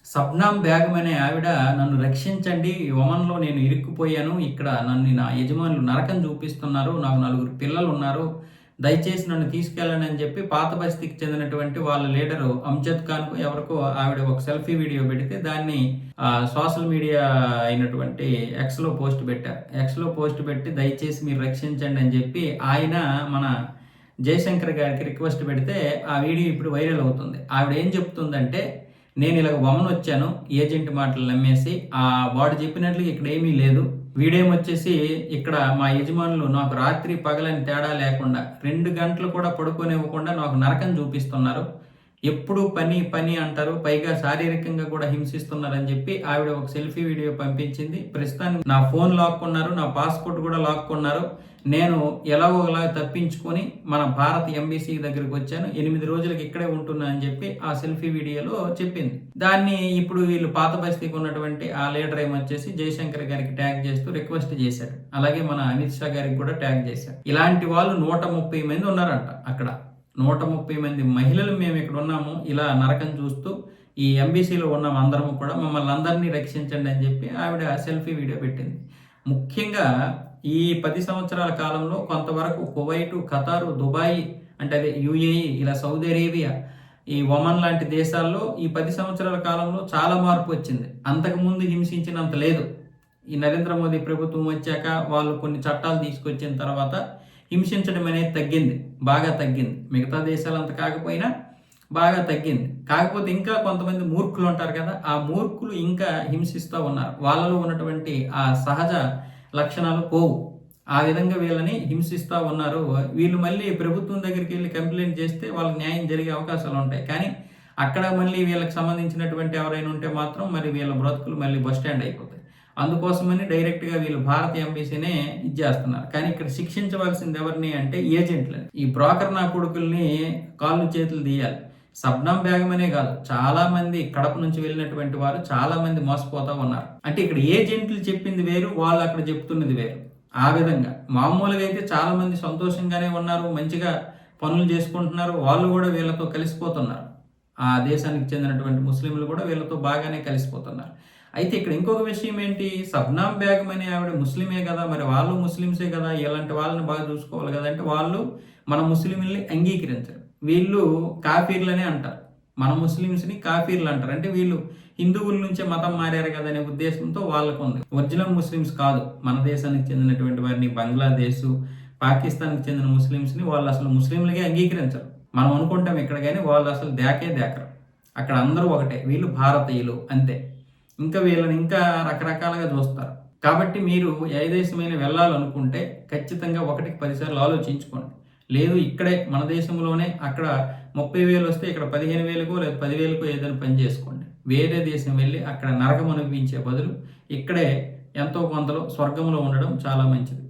సబ్నామ్ బేగం అనే ఆవిడ నన్ను రక్షించండి. ఒమన్‌లో నేను ఇరుక్కుపోయాను. ఇక్కడ నన్ను నా యజమానులు నరకం చూపిస్తున్నారు. నాకు నలుగురు పిల్లలున్నారు. దయచేసి నన్ను తీసుకెళ్ళండి అని చెప్పి పాత బస్తీకి చెందినటువంటి వాళ్ళ లీడరు అమ్జద్ ఖాన్‌కో ఎవరికో ఆవిడ ఒక సెల్ఫీ వీడియో పెడితే దాన్ని సోషల్ మీడియా అయినటువంటి ఎక్స్‌లో పోస్ట్ పెట్టారు. ఎక్స్‌లో పోస్ట్ పెట్టి దయచేసి మీరు రక్షించండి అని చెప్పి ఆయన మన జయశంకర్ గారికి రిక్వెస్ట్ పెడితే ఆ వీడియో ఇప్పుడు వైరల్ అవుతుంది. ఆవిడ ఏం చెప్తుందంటే, నేను ఇలాగ వమన్ వచ్చాను ఏజెంట్ మాటలు నమ్మేసి, వాడు చెప్పినట్లు ఇక్కడ ఏమీ లేదు. వీడేమొచ్చేసి ఇక్కడ మా యజమానులు నాకు రాత్రి పగలని తేడా లేకుండా 2 గంటలు కూడా పడుకోనివ్వకుండా నాకు నరకం చూపిస్తున్నారు. ఎప్పుడు పని పని అంటారు. పైగా శారీరకంగా కూడా హింసిస్తున్నారని చెప్పి ఆవిడ ఒక సెల్ఫీ వీడియో పంపించింది. ప్రస్తుతానికి నా ఫోన్ లాక్కున్నారు, నా పాస్పోర్ట్ కూడా లాక్కున్నారు. నేను ఎలాగోలా తప్పించుకొని మన భారత ఎంబీసీ దగ్గరికి వచ్చాను. 8 రోజులకి ఇక్కడే ఉంటున్నా అని చెప్పి ఆ సెల్ఫీ వీడియోలో చెప్పింది. దాన్ని ఇప్పుడు వీళ్ళు పాత బస్తీకి ఉన్నటువంటి ఆ లీడర్ ఏమొచ్చేసి జయశంకర్ గారికి ట్యాగ్ చేస్తూ రిక్వెస్ట్ చేశాడు. అలాగే మన అమిత్ షా గారికి కూడా ట్యాగ్ చేశాడు. ఇలాంటి వాళ్ళు 130 మంది ఉన్నారంట అక్కడ. 130 మంది మహిళలు మేము ఇక్కడ ఉన్నాము. ఇలా నరకం చూస్తూ ఈ ఎంబీసీలో ఉన్నాము అందరము కూడా, మమ్మల్ని అందరినీ రక్షించండి అని చెప్పి ఆవిడ సెల్ఫీ వీడియో పెట్టింది. ముఖ్యంగా ఈ 10 సంవత్సరాల కాలంలో కొంతవరకు కువైటు, ఖతారు, దుబాయ్ అంటే అదే యుఏఈ, ఇలా సౌదీ అరేబియా, ఈ ఒమన్ లాంటి దేశాల్లో ఈ 10 సంవత్సరాల కాలంలో చాలా మార్పు వచ్చింది. అంతకుముందు హింసించినంత లేదు. ఈ నరేంద్ర మోదీ ప్రభుత్వం వచ్చాక వాళ్ళు కొన్ని చట్టాలు తీసుకొచ్చిన తర్వాత హింసించడం అనేది తగ్గింది, బాగా తగ్గింది. మిగతా దేశాలంత కాకపోయినా బాగా తగ్గింది. కాకపోతే ఇంకా కొంతమంది మూర్ఖులు ఉంటారు కదా, ఆ మూర్ఖులు ఇంకా హింసిస్తూ ఉన్నారు. వాళ్ళలో ఉన్నటువంటి ఆ సహజ లక్షణాలు పోవు. ఆ విధంగా వీళ్ళని హింసిస్తూ ఉన్నారు. వీళ్ళు మళ్ళీ ప్రభుత్వం దగ్గరికి వెళ్ళి కంప్లైంట్ చేస్తే వాళ్ళకి న్యాయం జరిగే అవకాశాలు ఉంటాయి. కానీ అక్కడ మళ్ళీ వీళ్ళకి సంబంధించినటువంటి ఎవరైనా ఉంటే మాత్రం మరి వీళ్ళ బ్రతుకులు మళ్ళీ బస్ స్టాండ్ అయిపోతాయి. అందుకోసమని డైరెక్ట్గా వీళ్ళు భారత ఎంబీసీనే ఇచ్చేస్తున్నారు. కానీ ఇక్కడ శిక్షించవలసింది ఎవరిని అంటే ఏజెంట్లని. ఈ బ్రోకర్ నా కొడుకుల్ని కాళ్ళు చేతులు తీయాలి. సబ్నామ్ బేగం అనే కాదు, చాలా మంది కడప నుంచి వెళ్ళినటువంటి వారు చాలా మంది మోసపోతా ఉన్నారు. అంటే ఇక్కడ ఏజెంట్లు చెప్పింది వేరు, వాళ్ళు అక్కడ చెప్తున్నది వేరు. ఆ విధంగా మామూలుగా అయితే చాలా మంది సంతోషంగానే ఉన్నారు, మంచిగా పనులు చేసుకుంటున్నారు. వాళ్ళు కూడా వీళ్ళతో కలిసిపోతున్నారు. ఆ దేశానికి చెందినటువంటి ముస్లింలు కూడా వీళ్ళతో బాగానే కలిసిపోతున్నారు. అయితే ఇక్కడ ఇంకొక విషయం ఏంటి, సబ్నామ్ బేగం అనే ఆవిడ ముస్లిమే కదా, మరి వాళ్ళు ముస్లింసే కదా, ఇలాంటి వాళ్ళని బాగా చూసుకోవాలి కదా అంటే వాళ్ళు మన ముస్లింల్ని అంగీకరించరు. వీళ్ళు కాఫీర్లనే అంటారు. మన ముస్లింస్ని కాఫీర్లు అంటారు. అంటే వీళ్ళు హిందువుల నుంచే మతం మారారు కదా అనే ఉద్దేశంతో వాళ్ళకు ఉంది. ఒరిజినల్ ముస్లిమ్స్ కాదు. మన దేశానికి చెందినటువంటి వారిని, బంగ్లాదేశ్, పాకిస్తాన్కి చెందిన ముస్లింస్ని వాళ్ళు అసలు ముస్లింలుగా అంగీకరించరు. మనం అనుకుంటాం ఇక్కడ, కానీ వాళ్ళు అసలు దేకరు. అక్కడ అందరూ ఒకటే, వీళ్ళు భారతీయులు అంతే. ఇంకా వీళ్ళని ఇంకా రకరకాలుగా చూస్తారు. కాబట్టి మీరు ఏ దేశమైనా వెళ్ళాలనుకుంటే ఖచ్చితంగా 1కి 10 సార్లు ఆలోచించుకోండి. లేదు ఇక్కడే మన దేశంలోనే అక్కడ 30,000 వస్తే ఇక్కడ 15,000కో లేదా 10,000కో ఏదైనా పని చేసుకోండి. వేరే దేశం వెళ్ళి అక్కడ నరకం అనిపించే బదులు ఇక్కడే ఎంతో కొంతలో స్వర్గంలో ఉండడం చాలా మంచిది.